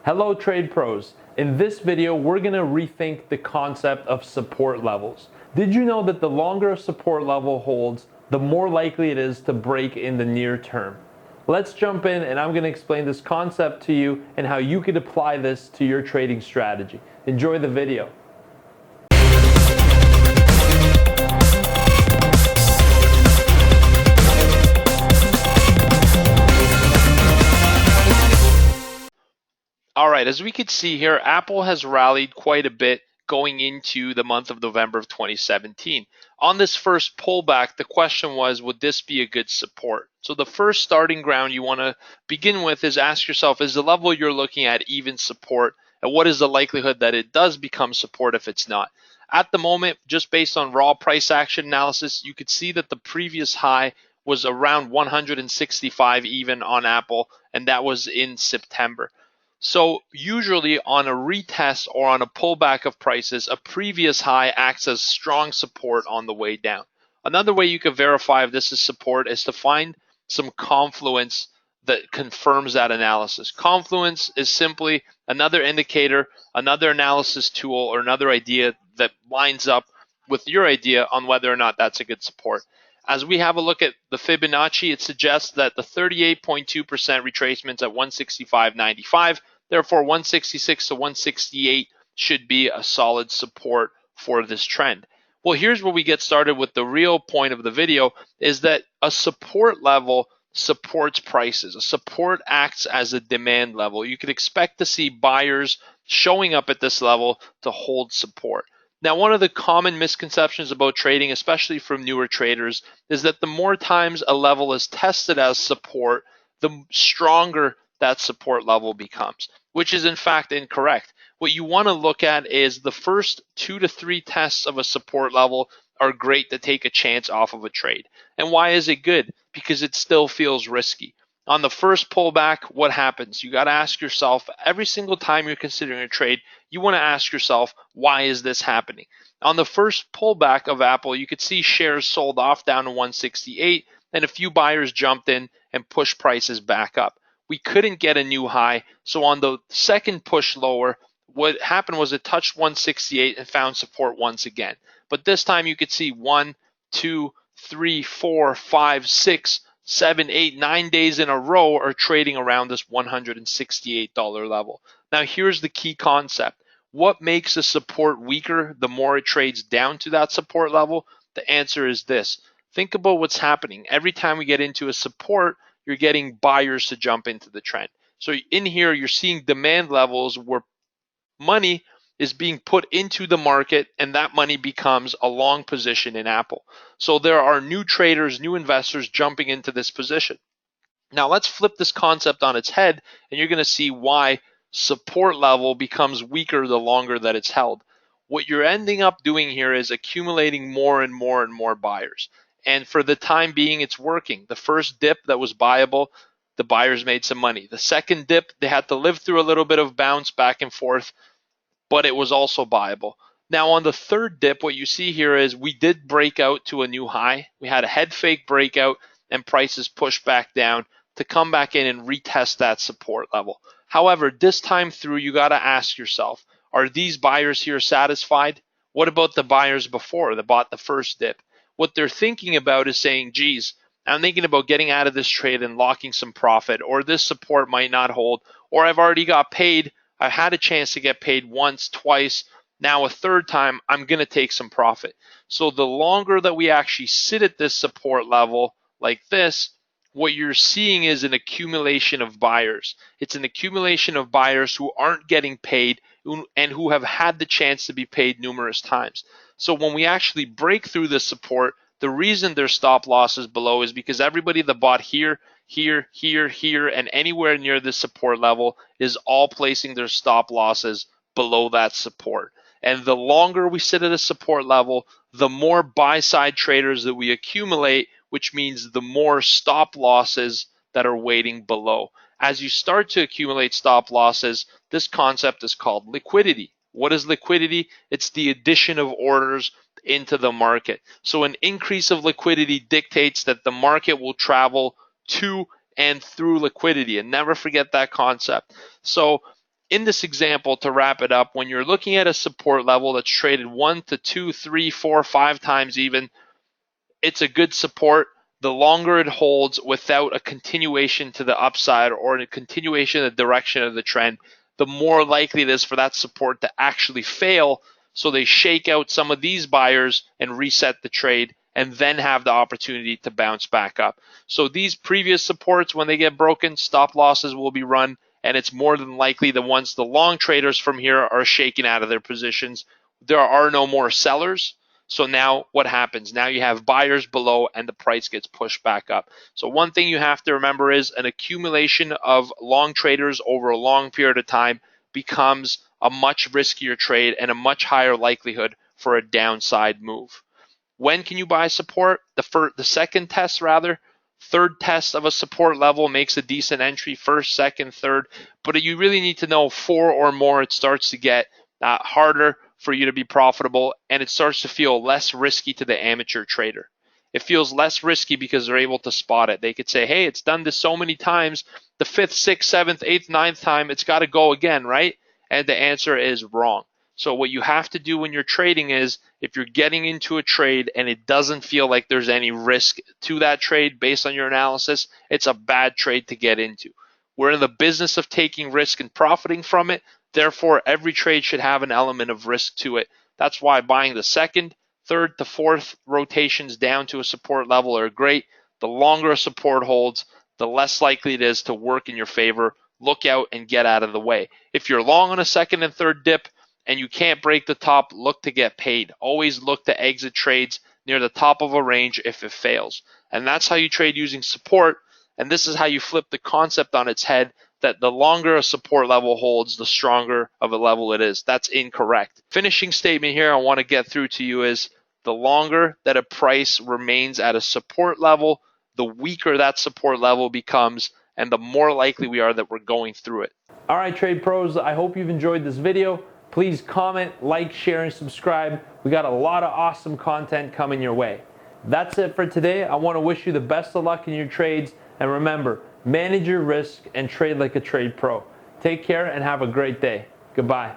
Hello trade pros. In this video, we're gonna rethink the concept of support levels. Did you know that the longer a support level holds, the more likely it is to break in the near term? Let's jump in and I'm gonna explain this concept to you and how you could apply this to your trading strategy. Enjoy the video. All right, as we can see here, Apple has rallied quite a bit going into the month of November of 2017. On this first pullback, the question was, would this be a good support? So the first starting ground you want to begin with is ask yourself, is the level you're looking at even support? And what is the likelihood that it does become support if it's not? At the moment, just based on raw price action analysis, you could see that the previous high was around 165 even on Apple, and that was in September. So usually on a retest or on a pullback of prices, a previous high acts as strong support on the way down. Another way you can verify if this is support is to find some confluence that confirms that analysis. Confluence is simply another indicator, another analysis tool, or another idea that lines up with your idea on whether or not that's a good support. As we have a look at the Fibonacci, it suggests that the 38.2% retracements at 165.95, therefore 166 to 168 should be a solid support for this trend. Well, here's where we get started with the real point of the video, is that a support level supports prices. A support acts as a demand level. You could expect to see buyers showing up at this level to hold support. Now, one of the common misconceptions about trading, especially from newer traders, is that the more times a level is tested as support, the stronger that support level becomes, which is in fact incorrect. What you want to look at is the first 2 to 3 tests of a support level are great to take a chance off of a trade. And why is it good? Because it still feels risky. On the first pullback, what happens? You got to ask yourself, every single time you're considering a trade, you want to ask yourself, why is this happening? On the first pullback of Apple, you could see shares sold off down to 168, and a few buyers jumped in and pushed prices back up. We couldn't get a new high, so on the second push lower, what happened was it touched 168 and found support once again. But this time you could see 1, 2, 3, 4, 5, 6, 7, 8, 9 days in a row are trading around this $168 level. Now here's the key concept. What makes a support weaker the more it trades down to that support level? The answer is this. Think about what's happening. Every time we get into a support, you're getting buyers to jump into the trend. So in here, you're seeing demand levels where money is being put into the market, and that money becomes a long position in Apple. So there are new traders, new investors jumping into this position. Now let's flip this concept on its head, and you're going to see why support level becomes weaker the longer that it's held. What you're ending up doing here is accumulating more and more and more buyers. And for the time being, it's working. The first dip that was buyable, the buyers made some money. The second dip, they had to live through a little bit of bounce back and forth, but it was also buyable. Now on the third dip, what you see here is we did break out to a new high. We had a head fake breakout and prices pushed back down to come back in and retest that support level. However, this time through, you got to ask yourself, are these buyers here satisfied? What about the buyers before that bought the first dip? What they're thinking about is saying, geez, I'm thinking about getting out of this trade and locking some profit, or this support might not hold, or I've already got paid. I had a chance to get paid once, twice, now a third time, I'm going to take some profit. So the longer that we actually sit at this support level like this, what you're seeing is an accumulation of buyers. It's an accumulation of buyers who aren't getting paid and who have had the chance to be paid numerous times. So when we actually break through the support, the reason there's stop losses below is because everybody that bought here, here, here, here, and anywhere near this support level is all placing their stop losses below that support. And the longer we sit at a support level, the more buy-side traders that we accumulate, which means the more stop losses that are waiting below. As you start to accumulate stop losses, this concept is called liquidity. What is liquidity? It's the addition of orders into the market. So an increase of liquidity dictates that the market will travel to and through liquidity, and never forget that concept. So in this example, to wrap it up, when you're looking at a support level that's traded 1 to 2, 3, 4, 5 times even, it's a good support. The longer it holds without a continuation to the upside or a continuation of the direction of the trend, the more likely it is for that support to actually fail. So they shake out some of these buyers and reset the trade and then have the opportunity to bounce back up. So these previous supports, when they get broken, stop losses will be run, and it's more than likely that once the long traders from here are shaken out of their positions, there are no more sellers. So now what happens? Now you have buyers below and the price gets pushed back up. So one thing you have to remember is an accumulation of long traders over a long period of time becomes a much riskier trade and a much higher likelihood for a downside move. When can you buy support? The second test, rather. Third test of a support level makes a decent entry. First, second, third. But you really need to know 4 or more. It starts to get harder for you to be profitable, and it starts to feel less risky to the amateur trader. It feels less risky because they're able to spot it. They could say, hey, it's done this so many times. The 5th, 6th, 7th, 8th, 9th time, it's got to go again, right? And the answer is wrong. So what you have to do when you're trading is, if you're getting into a trade and it doesn't feel like there's any risk to that trade based on your analysis, it's a bad trade to get into. We're in the business of taking risk and profiting from it. Therefore, every trade should have an element of risk to it. That's why buying the second, third to fourth rotations down to a support level are great. The longer a support holds, the less likely it is to work in your favor. Look out and get out of the way. If you're long on a second and third dip and you can't break the top, look to get paid. Always look to exit trades near the top of a range if it fails. And that's how you trade using support. And this is how you flip the concept on its head, that the longer a support level holds, the stronger of a level it is. That's incorrect. Finishing statement here I want to get through to you is, the longer that a price remains at a support level, the weaker that support level becomes, and the more likely we are that we're going through it. All right, trade pros, I hope you've enjoyed this video. Please comment, like, share, and subscribe. We got a lot of awesome content coming your way. That's it for today. I want to wish you the best of luck in your trades. And remember, manage your risk and trade like a trade pro. Take care and have a great day. Goodbye.